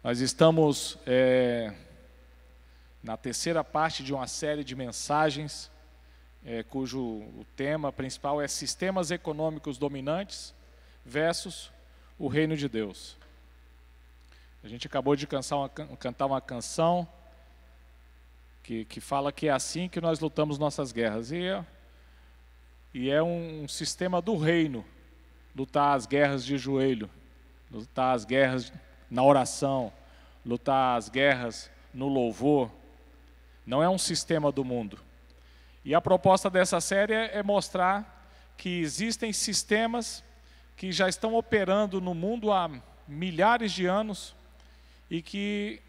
Nós estamos na terceira parte de uma série de mensagens, cujo o tema principal é Sistemas Econômicos Dominantes versus o Reino de Deus. A gente acabou de cantar uma canção que fala que é assim que nós lutamos nossas guerras. E é um sistema do reino, lutar as guerras de joelho, lutar as guerras na oração, lutar as guerras no louvor. Não é um sistema do mundo. E a proposta dessa série é mostrar que existem sistemas que já estão operando no mundo há milhares de anos e que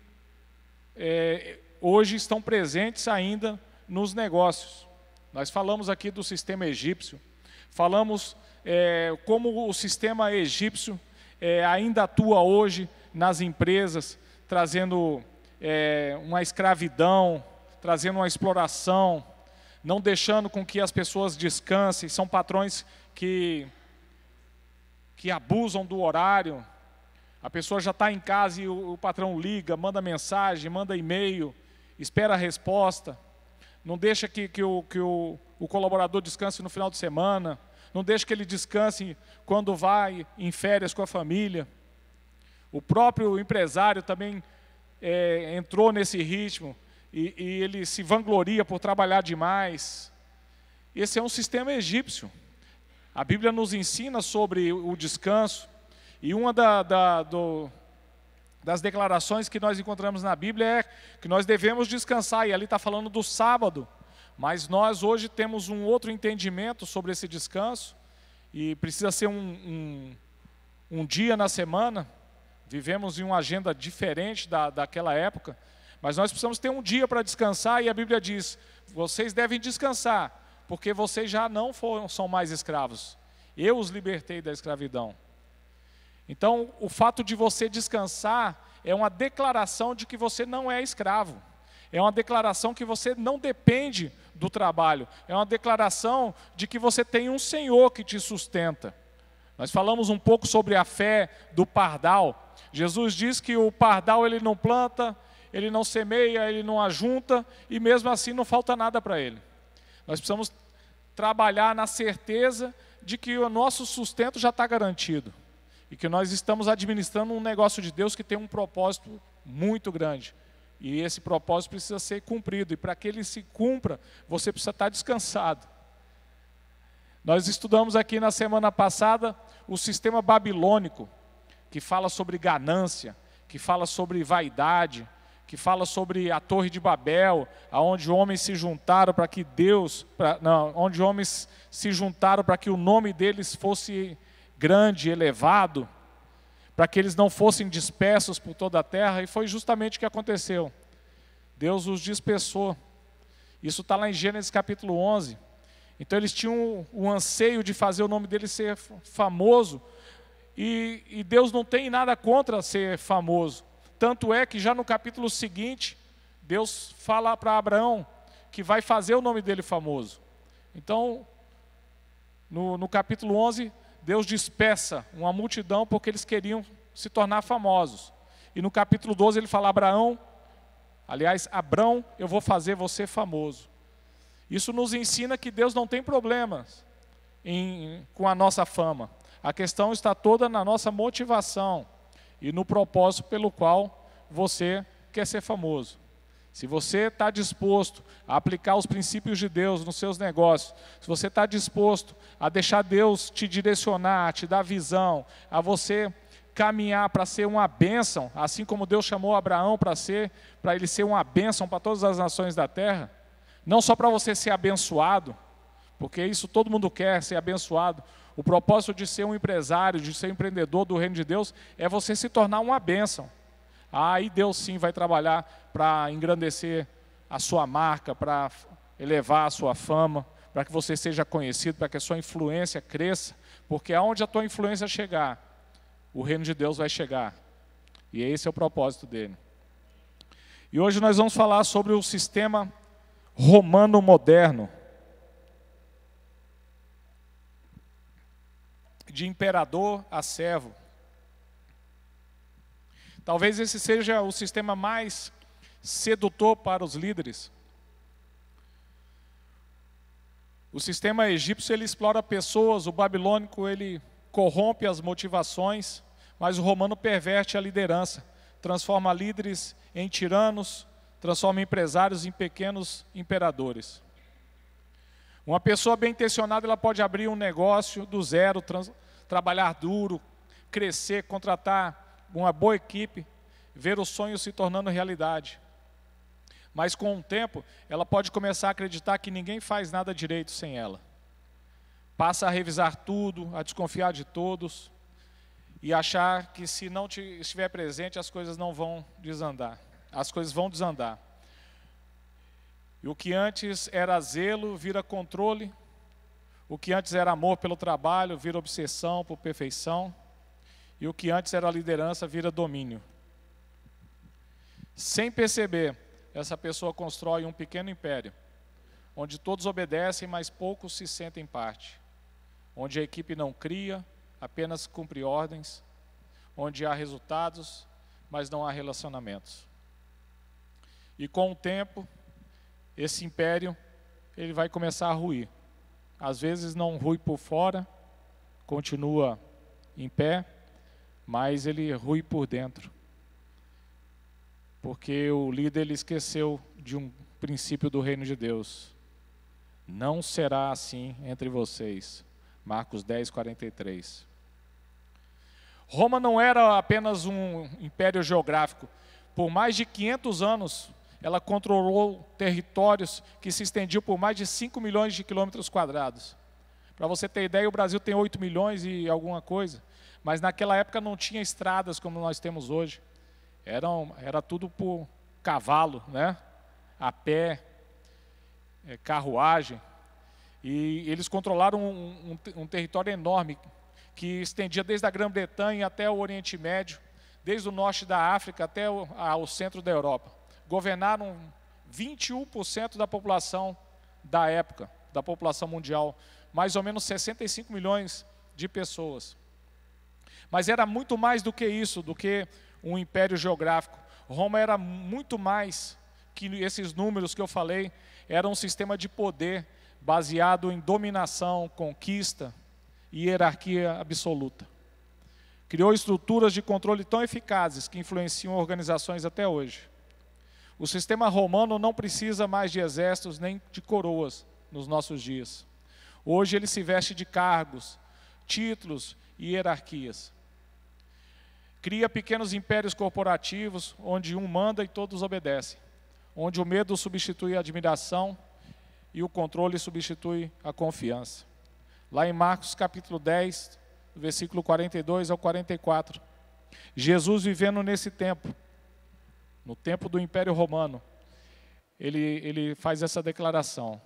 hoje estão presentes ainda nos negócios. Nós falamos aqui do sistema egípcio, falamos como o sistema egípcio ainda atua hoje nas empresas, trazendo uma escravidão, trazendo uma exploração, não deixando com que as pessoas descansem. São patrões que abusam do horário. A pessoa já está em casa e o patrão liga, manda mensagem, manda e-mail, espera a resposta. Não deixa que o colaborador descanse no final de semana. Não deixa que ele descanse quando vai em férias com a família. O próprio empresário também entrou nesse ritmo e ele se vangloria por trabalhar demais. Esse é um sistema egípcio. A Bíblia nos ensina sobre o descanso. E uma das declarações que nós encontramos na Bíblia é que nós devemos descansar. E ali está falando do sábado. Mas nós hoje temos um outro entendimento sobre esse descanso. E precisa ser um dia na semana. Vivemos em uma agenda diferente daquela época. Mas nós precisamos ter um dia para descansar. E a Bíblia diz, vocês devem descansar, porque vocês já não são mais escravos. Eu os libertei da escravidão. Então, o fato de você descansar é uma declaração de que você não é escravo. É uma declaração que você não depende do trabalho. É uma declaração de que você tem um Senhor que te sustenta. Nós falamos um pouco sobre a fé do pardal. Jesus diz que o pardal ele não planta, ele não semeia, ele não ajunta e mesmo assim não falta nada para ele. Nós precisamos trabalhar na certeza de que o nosso sustento já está garantido. E que nós estamos administrando um negócio de Deus que tem um propósito muito grande. E esse propósito precisa ser cumprido. E para que ele se cumpra, você precisa estar descansado. Nós estudamos aqui na semana passada o sistema babilônico, que fala sobre ganância, que fala sobre vaidade, que fala sobre a Torre de Babel, onde homens se juntaram para que onde homens se juntaram para que o nome deles fosse grande, elevado, para que eles não fossem dispersos por toda a terra, e foi justamente o que aconteceu. Deus os dispersou. Isso está lá em Gênesis capítulo 11. Então eles tinham o anseio de fazer o nome deles ser famoso, e Deus não tem nada contra ser famoso. Tanto é que já no capítulo seguinte, Deus fala para Abraão que vai fazer o nome dele famoso. Então, no capítulo 11, Deus dispersa uma multidão porque eles queriam se tornar famosos. E no capítulo 12 ele fala, Abrão, eu vou fazer você famoso. Isso nos ensina que Deus não tem problemas com a nossa fama. A questão está toda na nossa motivação e no propósito pelo qual você quer ser famoso. Se você está disposto a aplicar os princípios de Deus nos seus negócios, se você está disposto a deixar Deus te direcionar, te dar visão, a você caminhar para ser uma bênção, assim como Deus chamou Abraão para ele ser uma bênção para todas as nações da terra, não só para você ser abençoado, porque isso todo mundo quer, ser abençoado. O propósito de ser um empresário, de ser um empreendedor do reino de Deus, é você se tornar uma bênção. Aí Deus sim vai trabalhar para engrandecer a sua marca, para elevar a sua fama, para que você seja conhecido, para que a sua influência cresça, porque aonde a tua influência chegar, o reino de Deus vai chegar. E esse é o propósito dele. E hoje nós vamos falar sobre o sistema romano moderno, de imperador a servo. Talvez esse seja o sistema mais sedutor para os líderes. O sistema egípcio, ele explora pessoas, o babilônico, ele corrompe as motivações, mas o romano perverte a liderança, transforma líderes em tiranos, transforma empresários em pequenos imperadores. Uma pessoa bem intencionada, ela pode abrir um negócio do zero, trabalhar duro, crescer, contratar uma boa equipe, ver o sonho se tornando realidade. Mas com o tempo, ela pode começar a acreditar que ninguém faz nada direito sem ela. Passa a revisar tudo, a desconfiar de todos e achar que se não estiver presente, as coisas não vão desandar. As coisas vão desandar. E o que antes era zelo vira controle. O que antes era amor pelo trabalho vira obsessão por perfeição. E o que antes era liderança vira domínio. Sem perceber, essa pessoa constrói um pequeno império, onde todos obedecem, mas poucos se sentem parte. Onde a equipe não cria, apenas cumpre ordens. Onde há resultados, mas não há relacionamentos. E com o tempo, esse império, ele vai começar a ruir. Às vezes não rui por fora, continua em pé, mas ele rui por dentro. Porque o líder, ele esqueceu de um princípio do reino de Deus. Não será assim entre vocês. Marcos 10, 43. Roma não era apenas um império geográfico. Por mais de 500 anos, ela controlou territórios que se estendiam por mais de 5 milhões de quilômetros quadrados. Para você ter ideia, o Brasil tem 8 milhões e alguma coisa, mas naquela época não tinha estradas como nós temos hoje. Era tudo por cavalo, né? A pé, carruagem. E eles controlaram um território enorme, que estendia desde a Grã-Bretanha até o Oriente Médio, desde o norte da África até o centro da Europa. Governaram 21% da população da época, da população mundial, mais ou menos 65 milhões de pessoas. Mas era muito mais do que isso, do que um império geográfico. Roma era muito mais que esses números que eu falei, era um sistema de poder baseado em dominação, conquista e hierarquia absoluta. Criou estruturas de controle tão eficazes que influenciam organizações até hoje. O sistema romano não precisa mais de exércitos nem de coroas nos nossos dias. Hoje ele se veste de cargos, títulos e hierarquias. Cria pequenos impérios corporativos, onde um manda e todos obedecem. Onde o medo substitui a admiração e o controle substitui a confiança. Lá em Marcos capítulo 10, versículo 42 ao 44. Jesus vivendo nesse tempo, no tempo do Império Romano, ele faz essa declaração.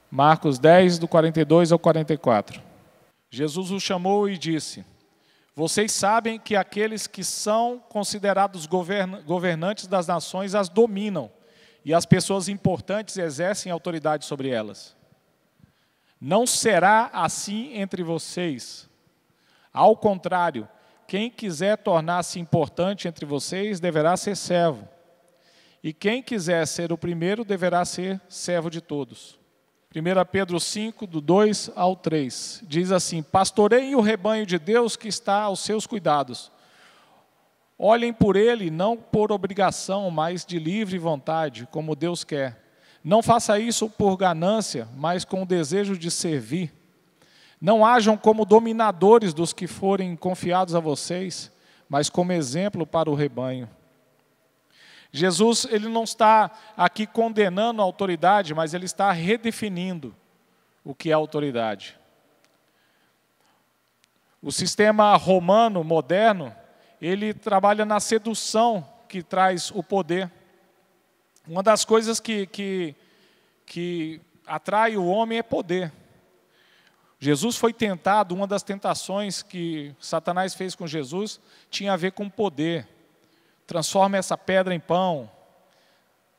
Marcos 10, do 42 ao 44. Jesus o chamou e disse: vocês sabem que aqueles que são considerados governantes das nações as dominam, e as pessoas importantes exercem autoridade sobre elas. Não será assim entre vocês. Ao contrário, quem quiser tornar-se importante entre vocês deverá ser servo. E quem quiser ser o primeiro deverá ser servo de todos. 1 Pedro 5, do 2 ao 3, diz assim: pastoreiem o rebanho de Deus que está aos seus cuidados. Olhem por ele, não por obrigação, mas de livre vontade, como Deus quer. Não faça isso por ganância, mas com o desejo de servir. Não hajam como dominadores dos que forem confiados a vocês, mas como exemplo para o rebanho. Jesus, ele não está aqui condenando a autoridade, mas ele está redefinindo o que é autoridade. O sistema romano moderno, ele trabalha na sedução que traz o poder. Uma das coisas que atrai o homem é poder. Jesus foi tentado, uma das tentações que Satanás fez com Jesus tinha a ver com poder. Transforma essa pedra em pão,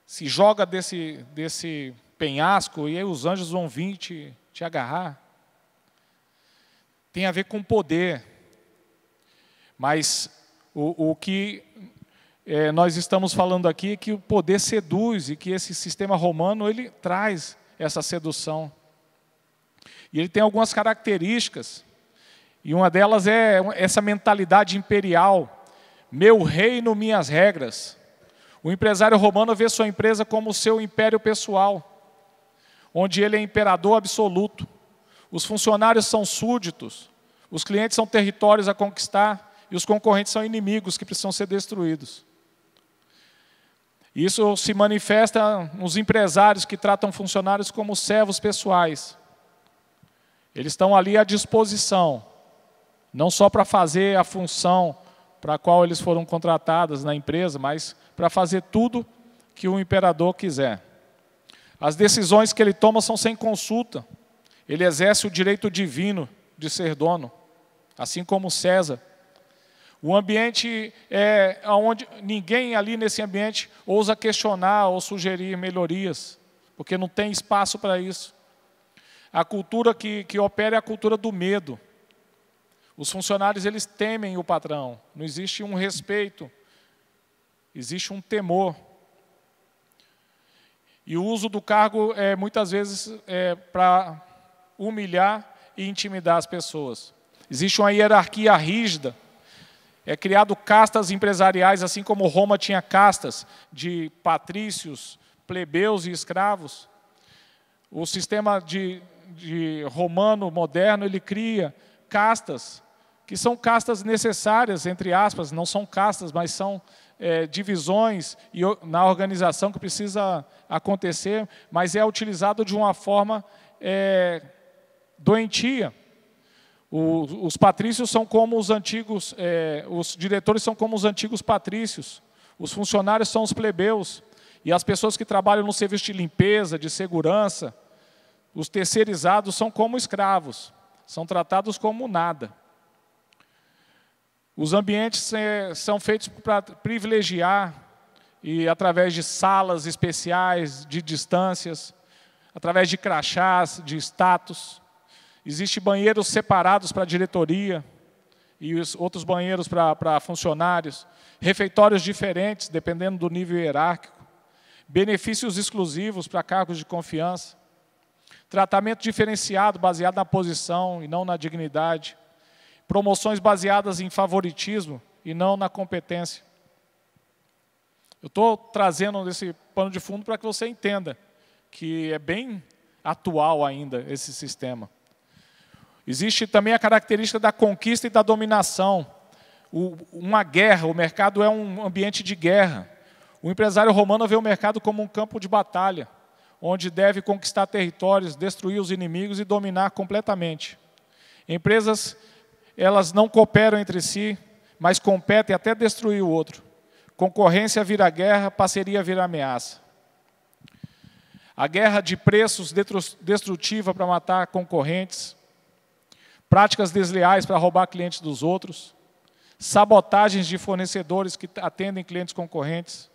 se joga desse penhasco e aí os anjos vão vir te agarrar. Tem a ver com poder. Mas o que nós estamos falando aqui que o poder seduz e que esse sistema romano ele traz essa sedução. E ele tem algumas características, e uma delas é essa mentalidade imperial, meu reino, minhas regras. O empresário romano vê sua empresa como seu império pessoal, onde ele é imperador absoluto. Os funcionários são súditos, os clientes são territórios a conquistar e os concorrentes são inimigos que precisam ser destruídos. Isso se manifesta nos empresários que tratam funcionários como servos pessoais. Eles estão ali à disposição, não só para fazer a função para a qual eles foram contratados na empresa, mas para fazer tudo que o imperador quiser. As decisões que ele toma são sem consulta. Ele exerce o direito divino de ser dono, assim como César. O ambiente é onde ninguém ali nesse ambiente ousa questionar ou sugerir melhorias, porque não tem espaço para isso. A cultura que opera é a cultura do medo. Os funcionários eles temem o patrão, não existe um respeito, existe um temor. E o uso do cargo muitas vezes para humilhar e intimidar as pessoas. Existe uma hierarquia rígida. É criado castas empresariais, assim como Roma tinha castas de patrícios, plebeus e escravos. O sistema de romano moderno, ele cria castas, que são castas necessárias, entre aspas, não são castas, mas são divisões na organização que precisa acontecer, mas é utilizado de uma forma doentia. Os patrícios são como os antigos, os diretores são como os antigos patrícios, os funcionários são os plebeus, e as pessoas que trabalham no serviço de limpeza, de segurança, os terceirizados são como escravos, são tratados como nada. Os ambientes são feitos para privilegiar, e através de salas especiais, de distâncias, através de crachás, de status. Existem banheiros separados para a diretoria e os outros banheiros para funcionários, refeitórios diferentes, dependendo do nível hierárquico, benefícios exclusivos para cargos de confiança, tratamento diferenciado baseado na posição e não na dignidade, promoções baseadas em favoritismo e não na competência. Eu estou trazendo esse pano de fundo para que você entenda que é bem atual ainda esse sistema. Existe também a característica da conquista e da dominação. Uma guerra, o mercado é um ambiente de guerra. O empresário romano vê o mercado como um campo de batalha, onde deve conquistar territórios, destruir os inimigos e dominar completamente. Empresas, elas não cooperam entre si, mas competem até destruir o outro. Concorrência vira guerra, parceria vira ameaça. A guerra de preços destrutiva para matar concorrentes, práticas desleais para roubar clientes dos outros, sabotagens de fornecedores que atendem clientes concorrentes,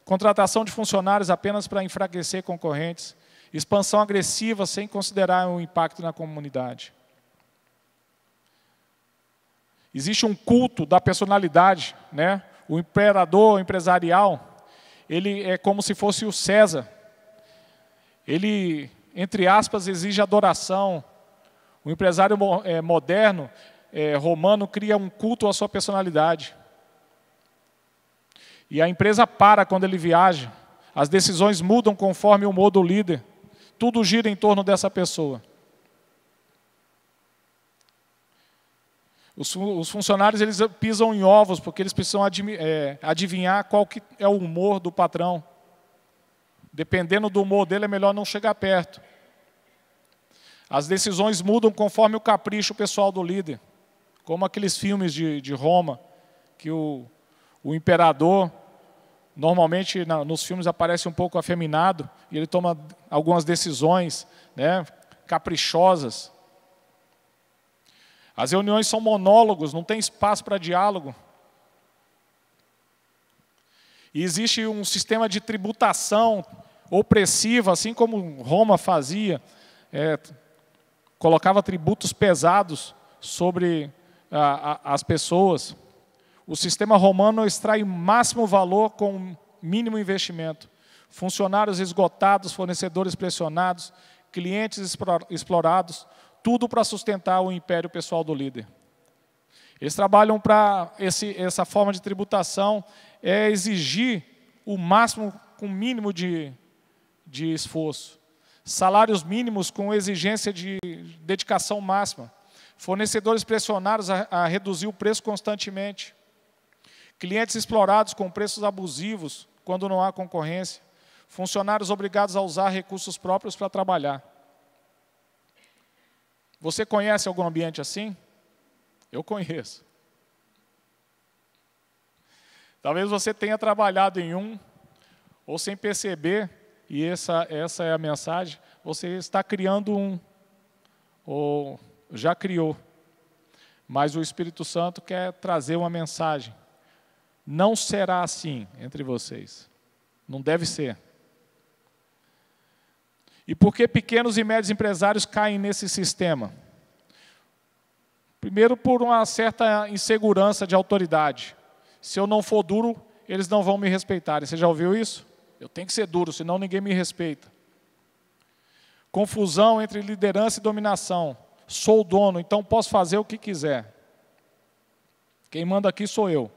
contratação de funcionários apenas para enfraquecer concorrentes, expansão agressiva sem considerar o impacto na comunidade. Existe um culto da personalidade, né? O imperador empresarial, ele é como se fosse o César. Ele, entre aspas, exige adoração. O empresário moderno, romano, cria um culto à sua personalidade. E a empresa para quando ele viaja. As decisões mudam conforme o humor do líder. Tudo gira em torno dessa pessoa. Os funcionários eles pisam em ovos porque eles precisam adivinhar qual que é o humor do patrão. Dependendo do humor dele, é melhor não chegar perto. As decisões mudam conforme o capricho pessoal do líder. Como aqueles filmes de Roma, que o imperador, normalmente nos filmes aparece um pouco afeminado, e ele toma algumas decisões, né, caprichosas. As reuniões são monólogos, não tem espaço para diálogo. E existe um sistema de tributação opressiva, assim como Roma fazia, colocava tributos pesados sobre as pessoas. O sistema romano extrai máximo valor com mínimo investimento. Funcionários esgotados, fornecedores pressionados, clientes explorados, tudo para sustentar o império pessoal do líder. Eles trabalham para essa forma de tributação, é exigir o máximo com o mínimo de esforço. Salários mínimos com exigência de dedicação máxima. Fornecedores pressionados a reduzir o preço constantemente. Clientes explorados com preços abusivos quando não há concorrência. Funcionários obrigados a usar recursos próprios para trabalhar. Você conhece algum ambiente assim? Eu conheço. Talvez você tenha trabalhado em um, ou sem perceber, e essa é a mensagem, você está criando um, ou já criou. Mas o Espírito Santo quer trazer uma mensagem. Não será assim entre vocês. Não deve ser. E por que pequenos e médios empresários caem nesse sistema? Primeiro, por uma certa insegurança de autoridade. Se eu não for duro, eles não vão me respeitar. Você já ouviu isso? Eu tenho que ser duro, senão ninguém me respeita. Confusão entre liderança e dominação. Sou o dono, então posso fazer o que quiser. Quem manda aqui sou eu.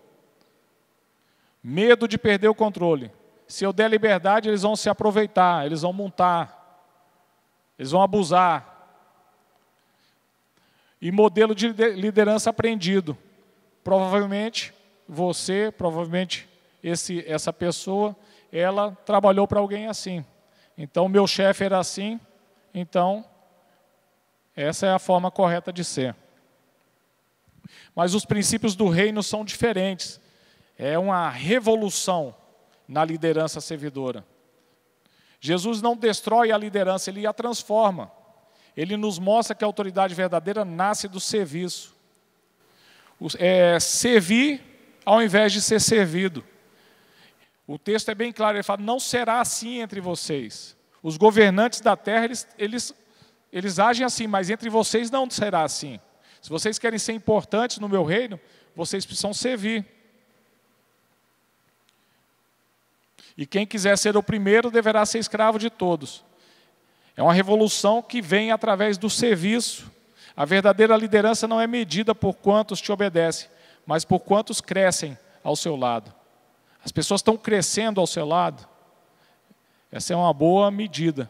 Medo de perder o controle. Se eu der liberdade, eles vão se aproveitar, eles vão montar, eles vão abusar. E modelo de liderança aprendido. Provavelmente essa pessoa, ela trabalhou para alguém assim. Então, meu chefe era assim, então, essa é a forma correta de ser. Mas os princípios do reino são diferentes. É uma revolução na liderança servidora. Jesus não destrói a liderança, Ele a transforma. Ele nos mostra que a autoridade verdadeira nasce do serviço. Servir ao invés de ser servido. O texto é bem claro, ele fala, não será assim entre vocês. Os governantes da terra, eles agem assim, mas entre vocês não será assim. Se vocês querem ser importantes no meu reino, vocês precisam servir. E quem quiser ser o primeiro deverá ser escravo de todos. É uma revolução que vem através do serviço. A verdadeira liderança não é medida por quantos te obedecem, mas por quantos crescem ao seu lado. As pessoas estão crescendo ao seu lado. Essa é uma boa medida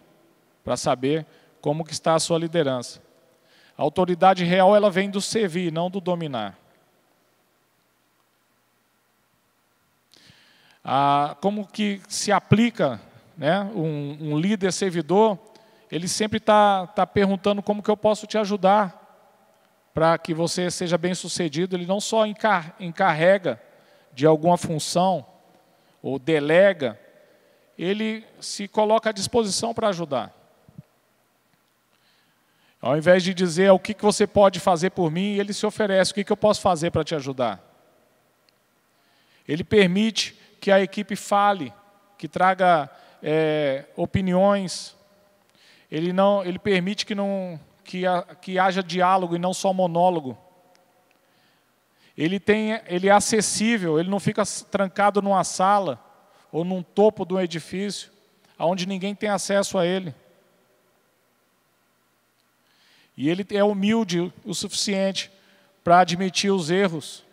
para saber como que está a sua liderança. A autoridade real ela vem do servir, não do dominar. Como que se aplica, né, um líder servidor, ele sempre está perguntando como que eu posso te ajudar para que você seja bem-sucedido. Ele não só encarrega de alguma função ou delega, ele se coloca à disposição para ajudar. Ao invés de dizer o que você pode fazer por mim, ele se oferece, o que eu posso fazer para te ajudar. Ele permite que a equipe fale, que traga opiniões. Ele permite que haja diálogo e não só monólogo. Ele é acessível, ele não fica trancado numa sala ou num topo de um edifício, onde ninguém tem acesso a ele. E ele é humilde o suficiente para admitir os erros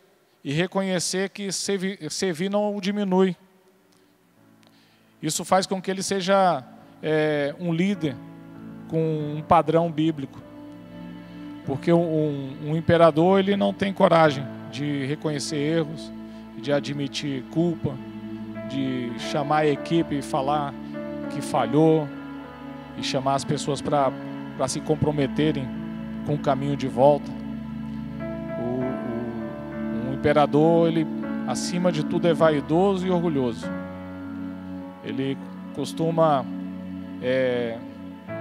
e reconhecer que servir não o diminui. Isso faz com que ele seja um líder com um padrão bíblico. Porque um imperador ele não tem coragem de reconhecer erros, de admitir culpa, de chamar a equipe e falar que falhou, e chamar as pessoas para se comprometerem com o caminho de volta. Um imperador, ele, acima de tudo, é vaidoso e orgulhoso. Ele costuma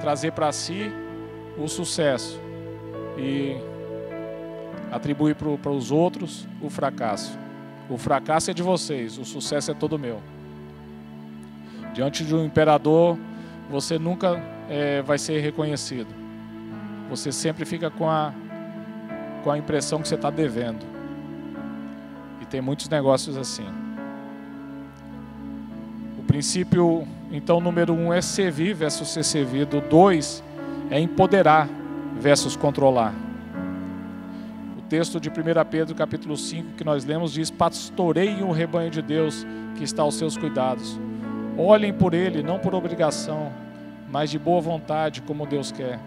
trazer para si o sucesso e atribuir para os outros o fracasso. O fracasso é de vocês, o sucesso é todo meu. Diante de um imperador, você nunca vai ser reconhecido. Você sempre fica com a impressão que você está devendo. E tem muitos negócios assim. O princípio, então, número 1 é servir versus ser servido. 2 é empoderar versus controlar. O texto de 1 Pedro, capítulo 5, que nós lemos, diz: pastoreiem o rebanho de Deus que está aos seus cuidados. Olhem por ele, não por obrigação, mas de boa vontade, como Deus quer.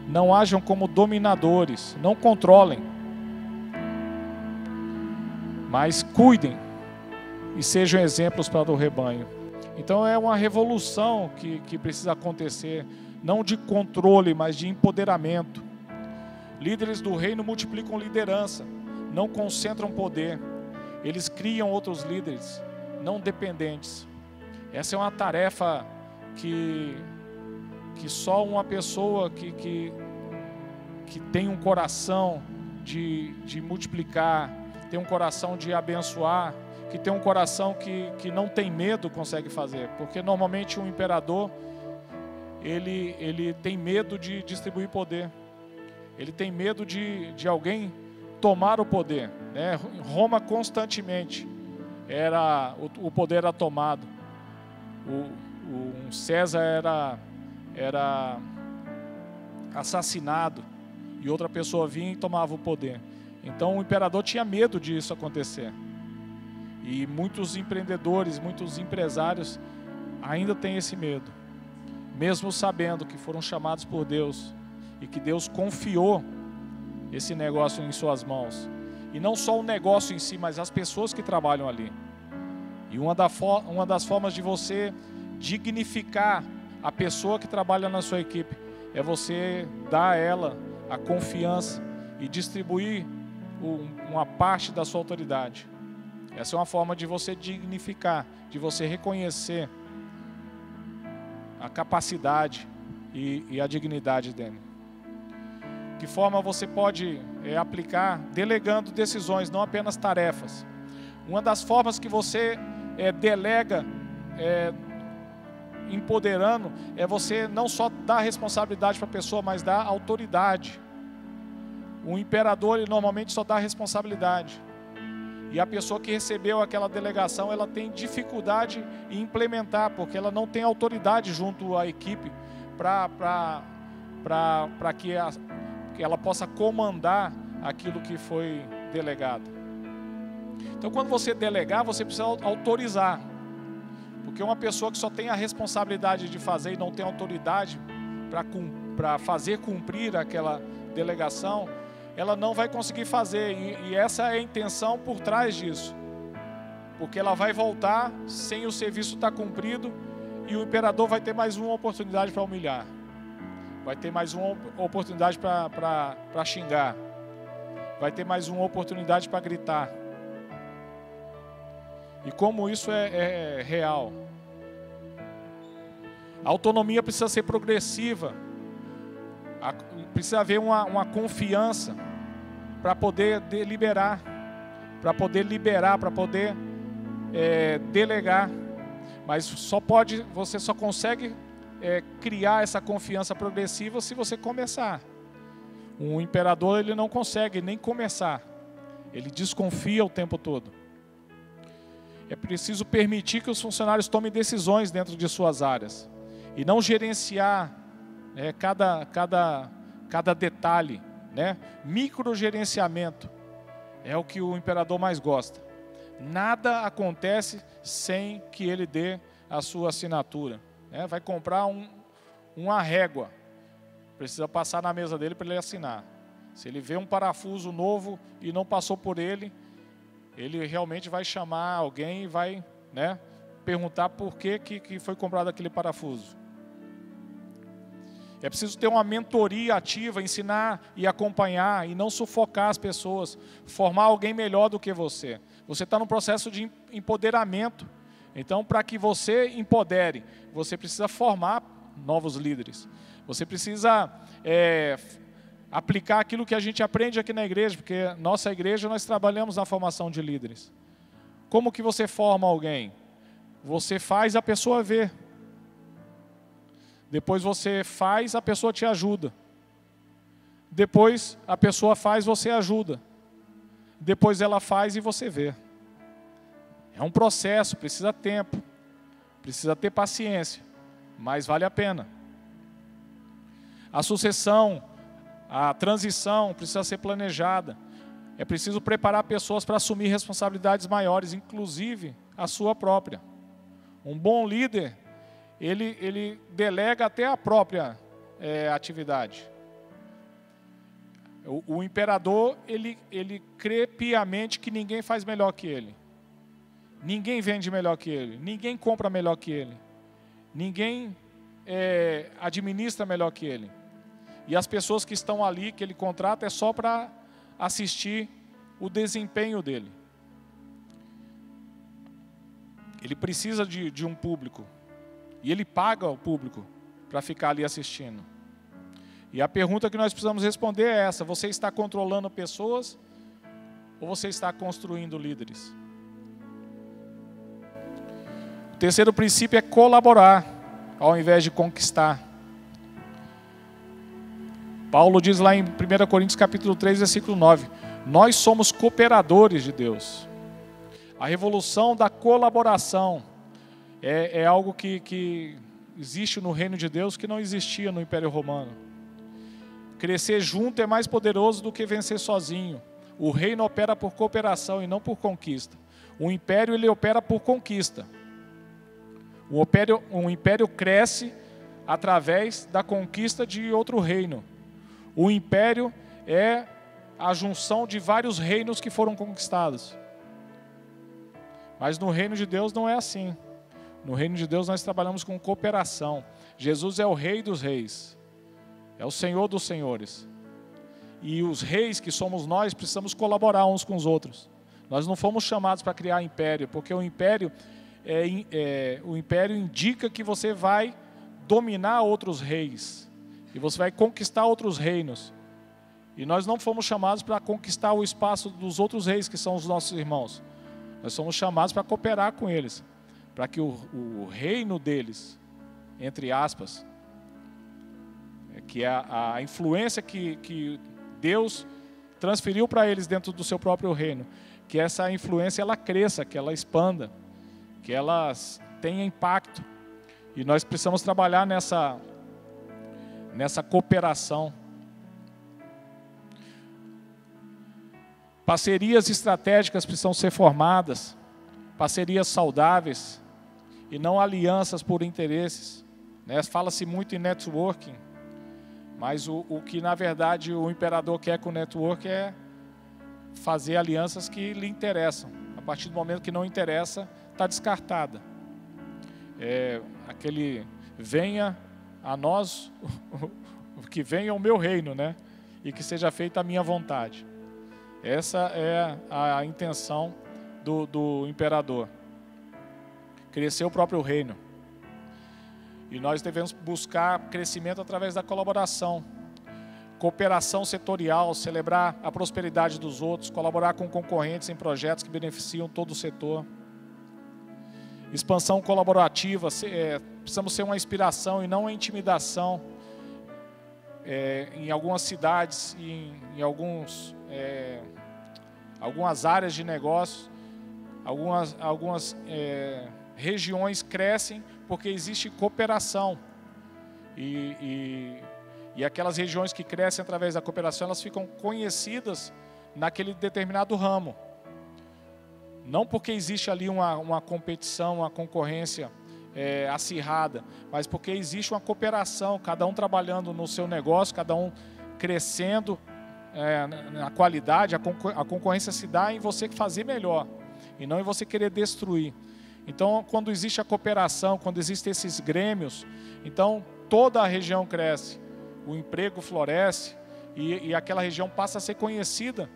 Não hajam como dominadores, não controlem, mas cuidem e sejam exemplos para o rebanho. Então é uma revolução que precisa acontecer, não de controle, mas de empoderamento. Líderes do reino multiplicam liderança, não concentram poder. Eles criam outros líderes, não dependentes. Essa é uma tarefa que só uma pessoa que tem um coração de multiplicar, tem um coração de abençoar, que tem um coração que não tem medo consegue fazer. Porque normalmente um imperador, ele tem medo de distribuir poder. Ele tem medo de alguém tomar o poder, né? Roma constantemente o poder era tomado. Um César era assassinado e outra pessoa vinha e tomava o poder. Então o imperador tinha medo disso acontecer. E muitos empreendedores, muitos empresários ainda têm esse medo, mesmo sabendo que foram chamados por Deus e que Deus confiou esse negócio em suas mãos. E não só o negócio em si, mas as pessoas que trabalham ali. E uma das formas de você dignificar a pessoa que trabalha na sua equipe é você dar a ela a confiança e distribuir uma parte da sua autoridade. Essa é uma forma de você dignificar, de você reconhecer a capacidade e a dignidade dele. Que forma você pode aplicar? Delegando decisões, não apenas tarefas. Uma das formas que você delega, empoderando, é você não só dar responsabilidade para a pessoa, mas dar autoridade. O imperador, ele normalmente só dá responsabilidade. E a pessoa que recebeu aquela delegação, ela tem dificuldade em implementar, porque ela não tem autoridade junto à equipe para que ela possa comandar aquilo que foi delegado. Então, quando você delegar, você precisa autorizar. Porque uma pessoa que só tem a responsabilidade de fazer e não tem autoridade para fazer cumprir aquela delegação, ela não vai conseguir fazer. E essa é a intenção por trás disso. Porque ela vai voltar sem o serviço estar cumprido e o imperador vai ter mais uma oportunidade para humilhar. Vai ter mais uma oportunidade para xingar. Vai ter mais uma oportunidade para gritar. E como isso é real. A autonomia precisa ser progressiva. Precisa haver uma confiança para poder deliberar, para poder liberar, para poder delegar. Mas você só consegue criar essa confiança progressiva se você começar. Um imperador, ele não consegue nem começar. Ele desconfia o tempo todo. É preciso permitir que os funcionários tomem decisões dentro de suas áreas e não gerenciar cada detalhe, né? Microgerenciamento é o que o imperador mais gosta. Nada acontece sem que ele dê a sua assinatura, né? Vai comprar uma régua, precisa passar na mesa dele para ele assinar. Se ele vê um parafuso novo e não passou por ele, ele realmente vai chamar alguém e vai, né, perguntar por que foi comprado aquele parafuso. É preciso ter uma mentoria ativa, ensinar e acompanhar e não sufocar as pessoas, formar alguém melhor do que você. Você está num processo de empoderamento. Então, para que você empodere, você precisa formar novos líderes. Você precisa aplicar aquilo que a gente aprende aqui na igreja, porque nossa igreja nós trabalhamos na formação de líderes. Como que você forma alguém? Você faz a pessoa ver. Depois você faz, a pessoa te ajuda. Depois a pessoa faz, você ajuda. Depois ela faz e você vê. É um processo, precisa tempo, precisa ter paciência, mas vale a pena. A sucessão, a transição precisa ser planejada. É preciso preparar pessoas para assumir responsabilidades maiores, inclusive a sua própria. Um bom líder, ele delega até a própria atividade. O imperador, ele crê piamente que ninguém faz melhor que ele. Ninguém vende melhor que ele. Ninguém compra melhor que ele. Ninguém administra melhor que ele. E as pessoas que estão ali, que ele contrata, é só para assistir o desempenho dele. Ele precisa de um público. E ele paga o público para ficar ali assistindo. E a pergunta que nós precisamos responder é essa: você está controlando pessoas ou você está construindo líderes? O terceiro princípio é colaborar, ao invés de conquistar. Paulo diz lá em 1 Coríntios capítulo 3, versículo 9, nós somos cooperadores de Deus. A revolução da colaboração é algo que existe no reino de Deus que não existia no Império Romano. Crescer junto é mais poderoso do que vencer sozinho. O reino opera por cooperação e não por conquista. O império, ele opera por conquista. O império cresce através da conquista de outro reino. O império é a junção de vários reinos que foram conquistados. Mas no reino de Deus não é assim. No reino de Deus nós trabalhamos com cooperação. Jesus é o Rei dos Reis. É o Senhor dos Senhores. E os reis que somos nós precisamos colaborar uns com os outros. Nós não fomos chamados para criar império, porque o império indica que você vai dominar outros reis. E você vai conquistar outros reinos. E nós não fomos chamados para conquistar o espaço dos outros reis, que são os nossos irmãos. Nós somos chamados para cooperar com eles. Para que o reino deles, entre aspas, que é a influência que Deus transferiu para eles dentro do seu próprio reino, que essa influência ela cresça, que ela expanda, que ela tenha impacto. E nós precisamos trabalhar nessa cooperação. Parcerias estratégicas precisam ser formadas, parcerias saudáveis e não alianças por interesses. Fala-se muito em networking, mas o que na verdade o imperador quer com o network é fazer alianças que lhe interessam. A partir do momento que não interessa, está descartada. Aquele venha a nós, que venha o meu reino, e que seja feita a minha vontade. Essa é a intenção do imperador. Crescer o próprio reino. E nós devemos buscar crescimento através da colaboração. Cooperação setorial, celebrar a prosperidade dos outros, colaborar com concorrentes em projetos que beneficiam todo o setor. Expansão colaborativa, precisamos ser uma inspiração e não uma intimidação. Em algumas cidades e em algumas áreas de negócio, algumas regiões crescem porque existe cooperação. E aquelas regiões que crescem através da cooperação, elas ficam conhecidas naquele determinado ramo. Não porque existe ali uma competição, uma concorrência acirrada, mas porque existe uma cooperação, cada um trabalhando no seu negócio, cada um crescendo na qualidade. A concorrência se dá em você fazer melhor e não em você querer destruir. Então, quando existe a cooperação, quando existem esses grêmios, então toda a região cresce, o emprego floresce e aquela região passa a ser conhecida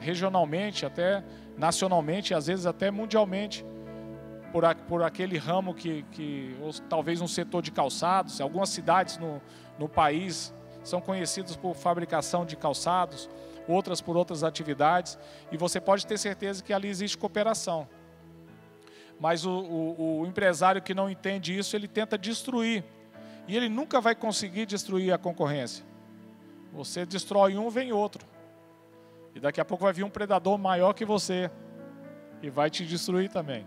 regionalmente, até nacionalmente, às vezes até mundialmente, por aquele ramo ou talvez um setor de calçados. Algumas cidades no país são conhecidas por fabricação de calçados, outras por outras atividades, e você pode ter certeza que ali existe cooperação. Mas o empresário que não entende isso, ele tenta destruir, e ele nunca vai conseguir destruir a concorrência. Você destrói um, vem outro, e daqui a pouco vai vir um predador maior que você, e vai te destruir também.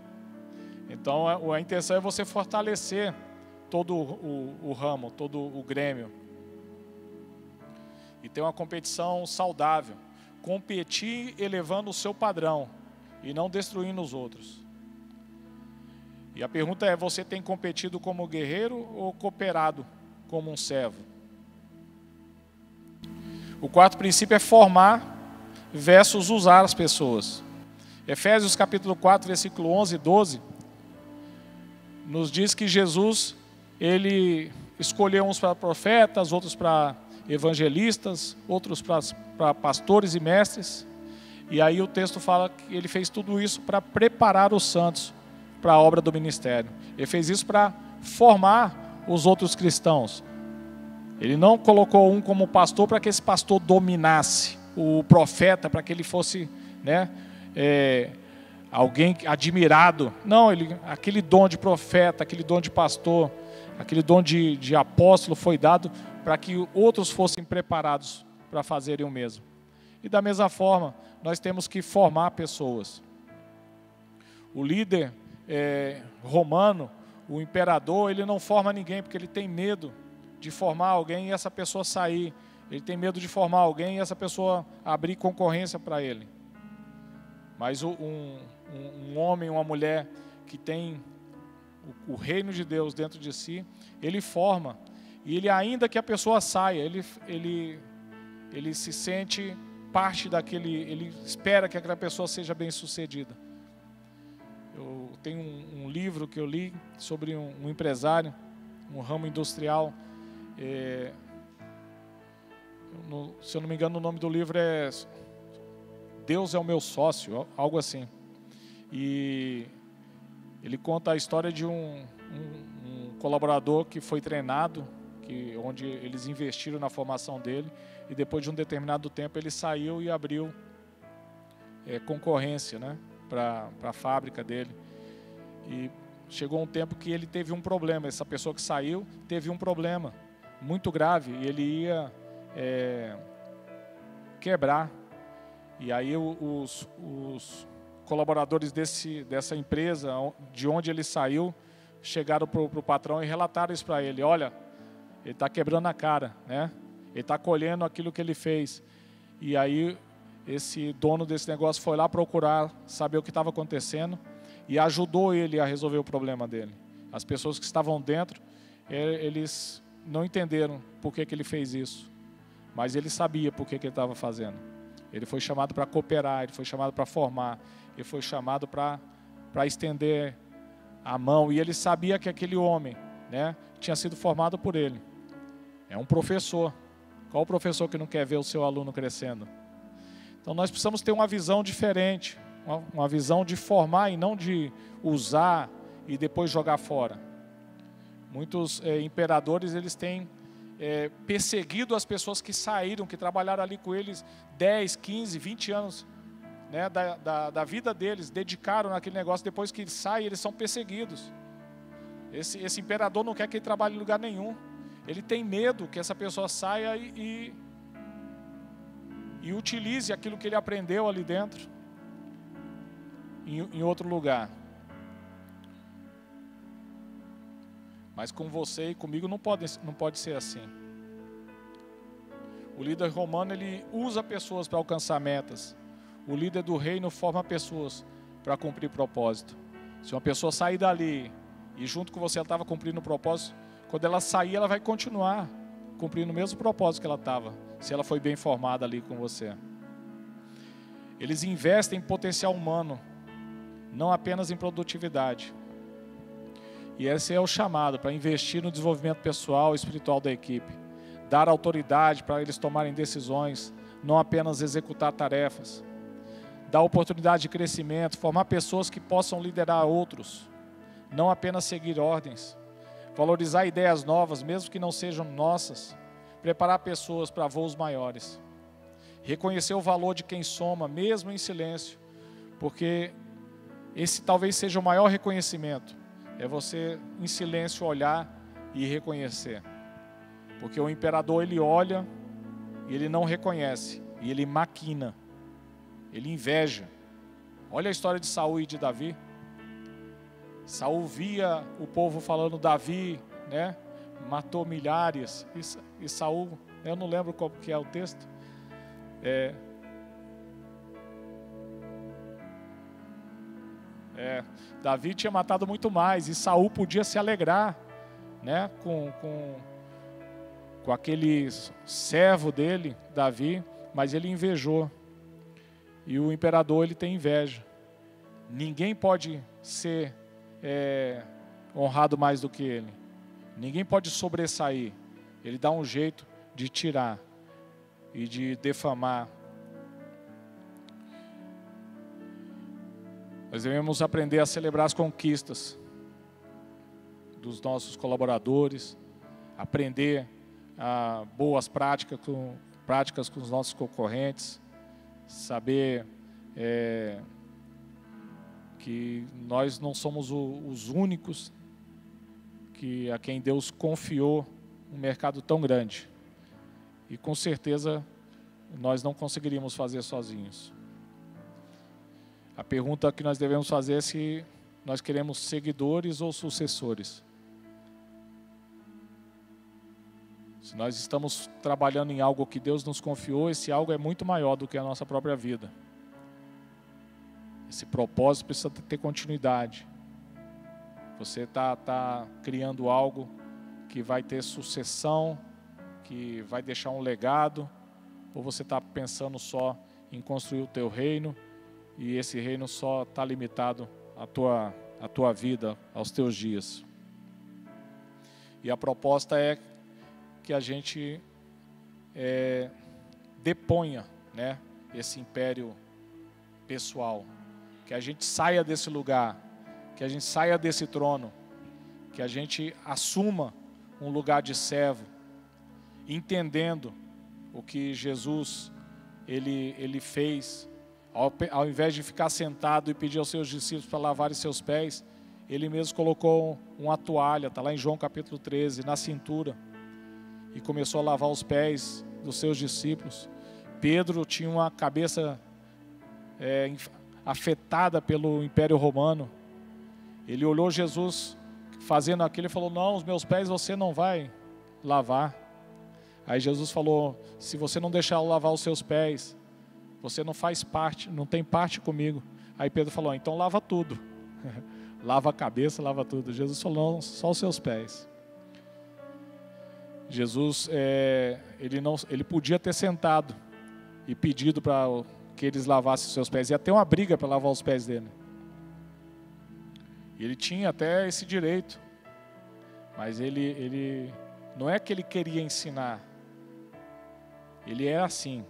Então a intenção é você fortalecer todo o ramo, todo o grêmio. E ter uma competição saudável. Competir elevando o seu padrão e não destruindo os outros. E a pergunta é, você tem competido como guerreiro ou cooperado como um servo? O quarto princípio é formar versus usar as pessoas. Efésios capítulo 4, versículo 11 e 12, nos diz que Jesus, ele escolheu uns para profetas, outros para evangelistas, outros para pastores e mestres. E aí o texto fala que ele fez tudo isso para preparar os santos para a obra do ministério. Ele fez isso para formar os outros cristãos. Ele não colocou um como pastor para que esse pastor dominasse o profeta, para que ele fosse, né, alguém admirado. Não, aquele dom de profeta, aquele dom de pastor, aquele dom de apóstolo foi dado para que outros fossem preparados para fazerem o mesmo. E da mesma forma, nós temos que formar pessoas. O líder romano, o imperador, ele não forma ninguém porque ele tem medo de formar alguém e essa pessoa sair. Ele tem medo de formar alguém e essa pessoa abrir concorrência para ele. Mas um homem, uma mulher que tem o reino de Deus dentro de si, ele forma. E ele, ainda que a pessoa saia, ele se sente parte daquele, ele espera que aquela pessoa seja bem-sucedida. Eu tenho um livro que eu li sobre um empresário, um ramo industrial. Se eu não me engano, o nome do livro é Deus é o meu sócio, algo assim. E ele conta a história de um colaborador que foi treinado, onde eles investiram na formação dele, e depois de um determinado tempo ele saiu e abriu concorrência, né, para a fábrica dele. E chegou um tempo que ele teve um problema, essa pessoa que saiu teve um problema muito grave, e ele ia quebrar. E aí os colaboradores dessa empresa, de onde ele saiu, chegaram para o patrão e relataram isso para ele. Olha, ele está quebrando a cara, né? Ele está colhendo aquilo que ele fez. E aí esse dono desse negócio foi lá procurar saber o que estava acontecendo e ajudou ele a resolver o problema dele. As pessoas que estavam dentro, eles não entenderam por que ele fez isso, mas ele sabia por que ele estava fazendo. Ele foi chamado para cooperar, ele foi chamado para formar, ele foi chamado para estender a mão, e ele sabia que aquele homem, né, tinha sido formado por ele. É um professor. Qual o professor que não quer ver o seu aluno crescendo? Então nós precisamos ter uma visão diferente, uma visão de formar e não de usar e depois jogar fora. Muitos imperadores, eles têm perseguido as pessoas que saíram, que trabalharam ali com eles 10, 15, 20 anos, né, da vida deles, dedicaram naquele negócio. Depois que saem, eles são perseguidos. Esse imperador não quer que ele trabalhe em lugar nenhum. Ele tem medo que essa pessoa saia e utilize aquilo que ele aprendeu ali dentro em outro lugar. Mas com você e comigo não pode ser assim. O líder romano, ele usa pessoas para alcançar metas. O líder do reino forma pessoas para cumprir propósito. Se uma pessoa sair dali e junto com você ela estava cumprindo o propósito, quando ela sair, ela vai continuar cumprindo o mesmo propósito que ela estava, se ela foi bem formada ali com você. Eles investem em potencial humano, não apenas em produtividade. E esse é o chamado, para investir no desenvolvimento pessoal e espiritual da equipe. Dar autoridade para eles tomarem decisões, não apenas executar tarefas. Dar oportunidade de crescimento, formar pessoas que possam liderar outros, não apenas seguir ordens. Valorizar ideias novas, mesmo que não sejam nossas. Preparar pessoas para voos maiores. Reconhecer o valor de quem soma, mesmo em silêncio, porque esse talvez seja o maior reconhecimento. É você, em silêncio, olhar e reconhecer. Porque o imperador, ele olha e ele não reconhece. E ele maquina. Ele inveja. Olha a história de Saul e de Davi. Saul via o povo falando, Davi, né, matou milhares, e Saul, eu não lembro qual que é o texto, Davi tinha matado muito mais, e Saul podia se alegrar, né, com aquele servo dele, Davi, mas ele invejou, e o imperador ele tem inveja. Ninguém pode ser honrado mais do que ele. Ninguém pode sobressair. Ele dá um jeito de tirar e de defamar. Nós devemos aprender a celebrar as conquistas dos nossos colaboradores, aprender boas práticas com os nossos concorrentes, saber que nós não somos os únicos a quem Deus confiou um mercado tão grande. E com certeza nós não conseguiríamos fazer sozinhos. A pergunta que nós devemos fazer é se nós queremos seguidores ou sucessores. Se nós estamos trabalhando em algo que Deus nos confiou, esse algo é muito maior do que a nossa própria vida. Esse propósito precisa ter continuidade. Você está criando algo que vai ter sucessão, que vai deixar um legado, ou você está pensando só em construir o teu reino, e esse reino só está limitado à tua vida, aos teus dias. E a proposta é que a gente deponha, né, esse império pessoal, que a gente saia desse lugar, que a gente saia desse trono, que a gente assuma um lugar de servo, entendendo o que Jesus ele fez. Ao invés de ficar sentado e pedir aos seus discípulos para lavarem seus pés, ele mesmo colocou uma toalha, está lá em João capítulo 13, na cintura, e começou a lavar os pés dos seus discípulos. Pedro tinha uma cabeça afetada pelo Império Romano. Ele olhou Jesus fazendo aquilo e falou, não, os meus pés você não vai lavar. Aí Jesus falou, se você não deixar eu lavar os seus pés, você não faz parte, não tem parte comigo. Aí Pedro falou, então lava tudo. Lava a cabeça, lava tudo. Jesus falou, não, só os seus pés. Jesus, ele podia ter sentado e pedido para que eles lavassem os seus pés. Ia ter uma briga para lavar os pés dele. E ele tinha até esse direito. Mas ele não é que ele queria ensinar. Ele é assim.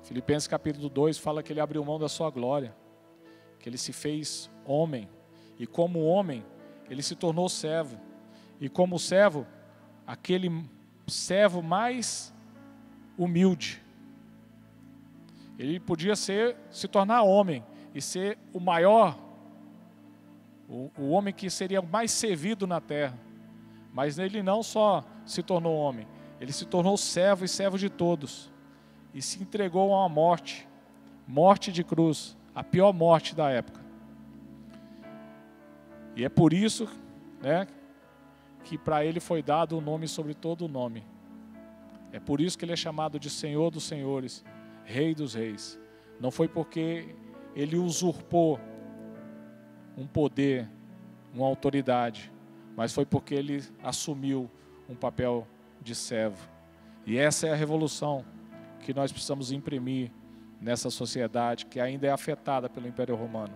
Filipenses capítulo 2 fala que ele abriu mão da sua glória, que ele se fez homem, e como homem, ele se tornou servo, e como servo, aquele servo mais humilde. Ele podia se tornar homem, e ser o maior, o homem que seria mais servido na terra, mas ele não só se tornou homem, ele se tornou servo e servo de todos, e se entregou a uma morte de cruz, a pior morte da época. E é por isso, né, que para ele foi dado o nome sobre todo o nome. É por isso que ele é chamado de Senhor dos Senhores, Rei dos Reis. Não foi porque ele usurpou um poder, uma autoridade, mas foi porque ele assumiu um papel de servo. E essa é a revolução que nós precisamos imprimir nessa sociedade que ainda é afetada pelo Império Romano.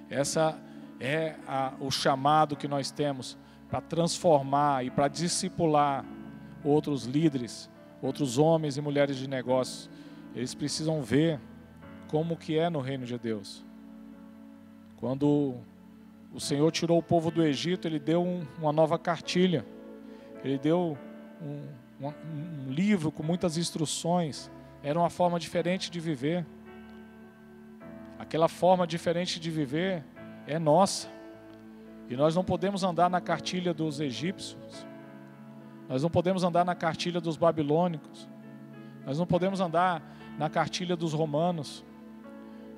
Essa é o chamado que nós temos para transformar e para discipular outros líderes, outros homens e mulheres de negócios. Eles precisam ver como que é no reino de Deus. Quando o Senhor tirou o povo do Egito, Ele deu uma nova cartilha. Ele deu um livro com muitas instruções. Era uma forma diferente de viver. Aquela forma diferente de viver é nossa. E nós não podemos andar na cartilha dos egípcios. Nós não podemos andar na cartilha dos babilônicos. Nós não podemos andar na cartilha dos romanos.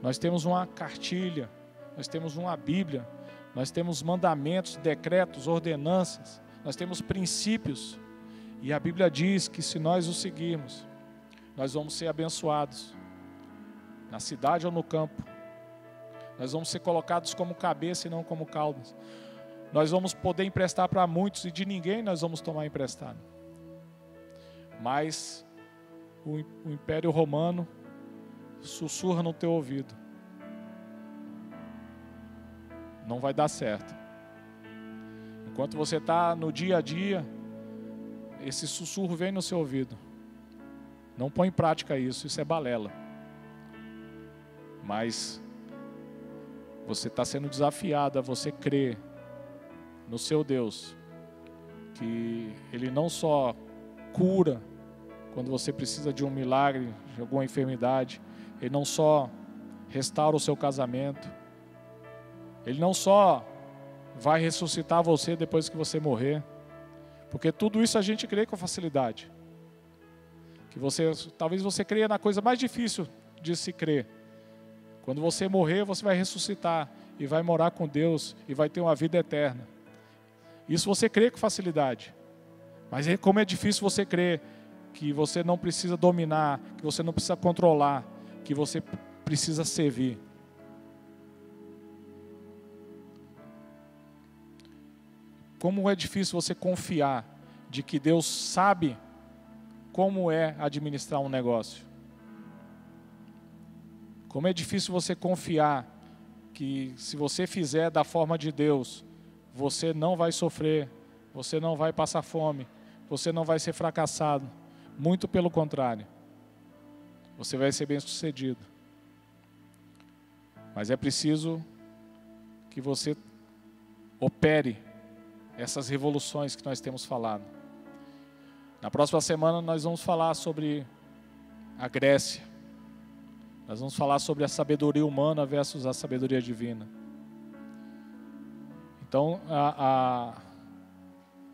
Nós temos uma cartilha, nós temos uma Bíblia, nós temos mandamentos, decretos, ordenanças, nós temos princípios. E a Bíblia diz que se nós os seguirmos, nós vamos ser abençoados, na cidade ou no campo. Nós vamos ser colocados como cabeça e não como caudas. Nós vamos poder emprestar para muitos e de ninguém nós vamos tomar emprestado. Mas o Império Romano sussurra no teu ouvido: não vai dar certo. Enquanto você está no dia a dia, esse sussurro vem no seu ouvido: não põe em prática isso, isso é balela. Mas você está sendo desafiado a você crer no seu Deus, que Ele não só cura quando você precisa de um milagre, de alguma enfermidade, Ele não só restaura o seu casamento, Ele não só vai ressuscitar você depois que você morrer, porque tudo isso a gente crê com facilidade. Que talvez você creia na coisa mais difícil de se crer. Quando você morrer, você vai ressuscitar e vai morar com Deus e vai ter uma vida eterna. Isso você crê com facilidade. Mas como é difícil você crer que você não precisa dominar, que você não precisa controlar, que você precisa servir. Como é difícil você confiar de que Deus sabe como é administrar um negócio. Como é difícil você confiar que se você fizer da forma de Deus, você não vai sofrer, você não vai passar fome, você não vai ser fracassado. Muito pelo contrário. Você vai ser bem-sucedido. Mas é preciso que você opere essas revoluções que nós temos falado. Na próxima semana nós vamos falar sobre a Grécia. Nós vamos falar sobre a sabedoria humana versus a sabedoria divina. Então, a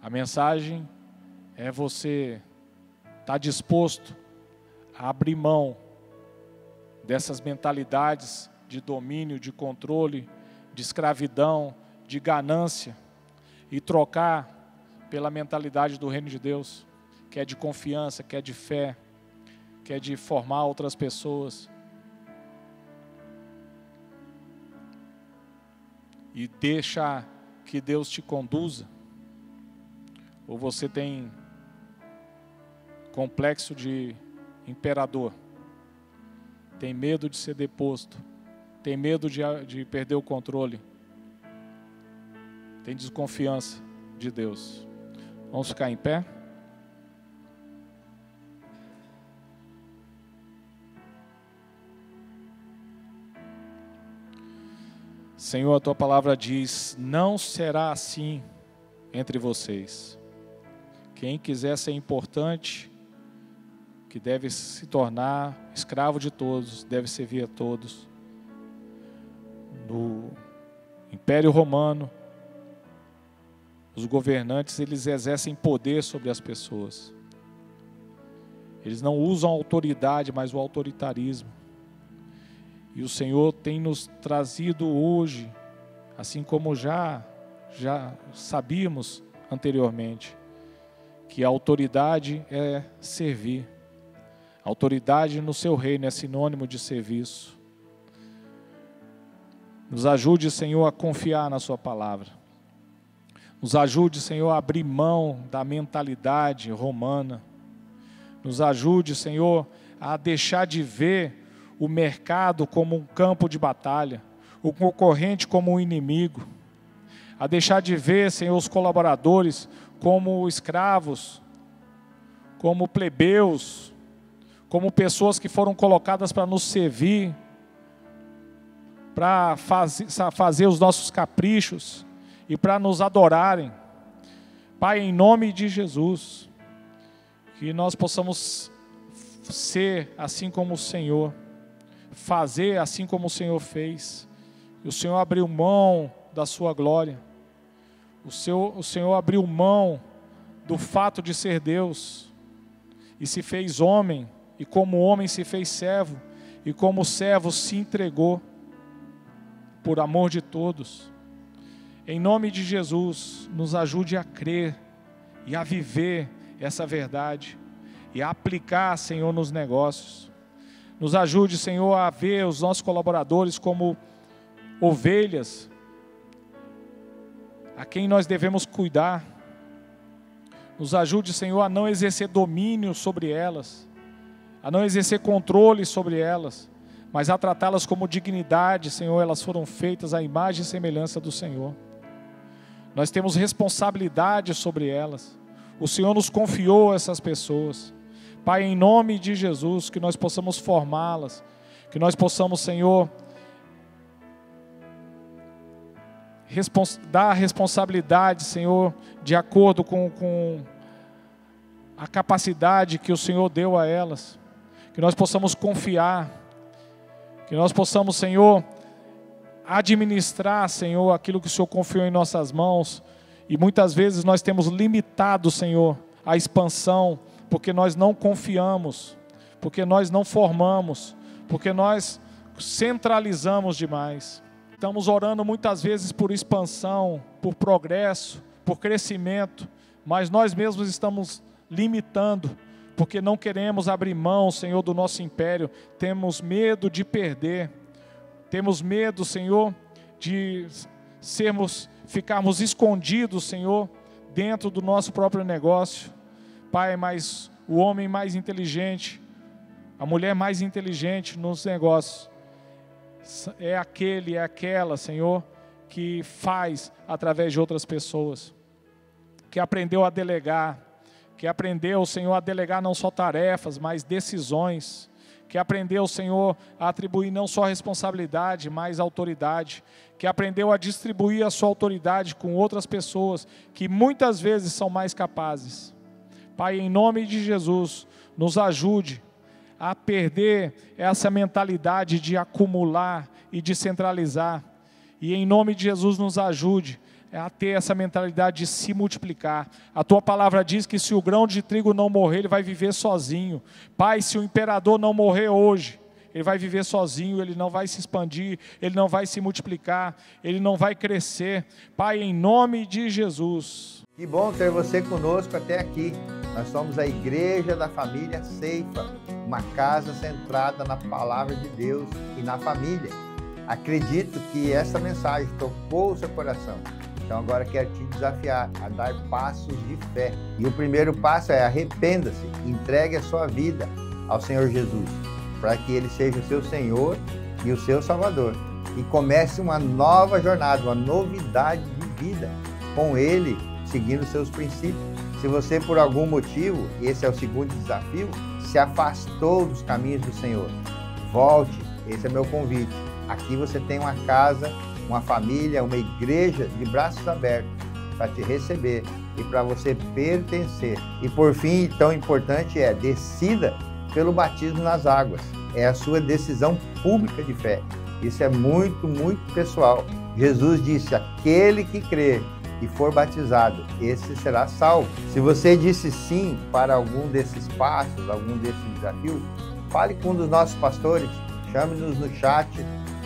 mensagem é você estar disposto a abrir mão dessas mentalidades de domínio, de controle, de escravidão, de ganância, e trocar pela mentalidade do reino de Deus, que é de confiança, que é de fé, que é de formar outras pessoas. E deixar que Deus te conduza. Ou você tem complexo de imperador, tem medo de ser deposto, tem medo de perder o controle, tem desconfiança de Deus. Vamos ficar em pé? Senhor, a Tua palavra diz: não será assim entre vocês. Quem quiser ser importante, que deve se tornar escravo de todos, deve servir a todos. No Império Romano, os governantes, eles exercem poder sobre as pessoas. Eles não usam a autoridade, mas o autoritarismo. E o Senhor tem nos trazido hoje, assim como já sabíamos anteriormente, que a autoridade é servir. A autoridade no seu reino é sinônimo de serviço. Nos ajude, Senhor, a confiar na sua palavra. Nos ajude, Senhor, a abrir mão da mentalidade romana. Nos ajude, Senhor, a deixar de ver o mercado como um campo de batalha, o concorrente como um inimigo. A deixar de ver, Senhor, os colaboradores como escravos, como plebeus, como pessoas que foram colocadas para nos servir, para fazer os nossos caprichos e para nos adorarem. Pai, em nome de Jesus, que nós possamos ser assim como o Senhor, fazer assim como o Senhor fez. E o Senhor abriu mão da sua glória. O Senhor abriu mão do fato de ser Deus e se fez homem, e como homem se fez servo, e como servo se entregou por amor de todos. Em nome de Jesus, nos ajude a crer e a viver essa verdade e a aplicar, Senhor, nos negócios. Nos ajude, Senhor, a ver os nossos colaboradores como ovelhas a quem nós devemos cuidar. Nos ajude, Senhor, a não exercer domínio sobre elas, a não exercer controle sobre elas, mas a tratá-las como dignidade, Senhor. Elas foram feitas à imagem e semelhança do Senhor. Nós temos responsabilidade sobre elas. O Senhor nos confiou essas pessoas. Pai, em nome de Jesus, que nós possamos formá-las, que nós possamos, Senhor, dar a responsabilidade, Senhor, de acordo com a capacidade que o Senhor deu a elas, que nós possamos confiar, que nós possamos, Senhor, administrar, Senhor, aquilo que o Senhor confiou em nossas mãos, e muitas vezes nós temos limitado, Senhor, a expansão, porque nós não confiamos, porque nós não formamos, porque nós centralizamos demais. Estamos orando muitas vezes por expansão, por progresso, por crescimento, mas nós mesmos estamos limitando, porque não queremos abrir mão, Senhor, do nosso império. Temos medo de perder, temos medo, Senhor, de ficarmos escondidos, Senhor, dentro do nosso próprio negócio. Pai, mas o homem mais inteligente, a mulher mais inteligente nos negócios, é aquela, Senhor, que faz através de outras pessoas, que aprendeu a delegar, que aprendeu, Senhor, a delegar não só tarefas, mas decisões, que aprendeu, Senhor, a atribuir não só responsabilidade, mas autoridade, que aprendeu a distribuir a sua autoridade com outras pessoas, que muitas vezes são mais capazes. Pai, em nome de Jesus, nos ajude a perder essa mentalidade de acumular e de centralizar. E em nome de Jesus, nos ajude a ter essa mentalidade de se multiplicar. A tua palavra diz que se o grão de trigo não morrer, ele vai viver sozinho. Pai, se o imperador não morrer hoje, ele vai viver sozinho, ele não vai se expandir, ele não vai se multiplicar, ele não vai crescer. Pai, em nome de Jesus. Que bom ter você conosco até aqui. Nós somos a Igreja da Família Ceifa, uma casa centrada na Palavra de Deus e na família. Acredito que essa mensagem tocou o seu coração. Então agora quero te desafiar a dar passos de fé. E o primeiro passo é arrependa-se, entregue a sua vida ao Senhor Jesus, para que Ele seja o seu Senhor e o seu Salvador. E comece uma nova jornada, uma novidade de vida com Ele, seguindo seus princípios. Se você, por algum motivo, esse é o segundo desafio, se afastou dos caminhos do Senhor, volte, esse é meu convite. Aqui você tem uma casa, uma família, uma igreja de braços abertos para te receber e para você pertencer. E por fim, tão importante decida pelo batismo nas águas. É a sua decisão pública de fé. Isso é muito, muito pessoal. Jesus disse, aquele que crer e for batizado, esse será salvo. Se você disse sim para algum desses passos, algum desses desafios, fale com um dos nossos pastores, chame-nos no chat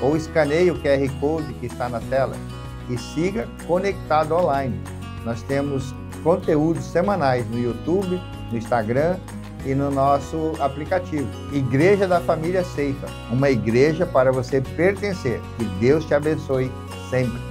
ou escaneie o QR Code que está na tela e siga conectado online. Nós temos conteúdos semanais no YouTube, no Instagram e no nosso aplicativo. Igreja da Família Ceifa, uma igreja para você pertencer. Que Deus te abençoe sempre.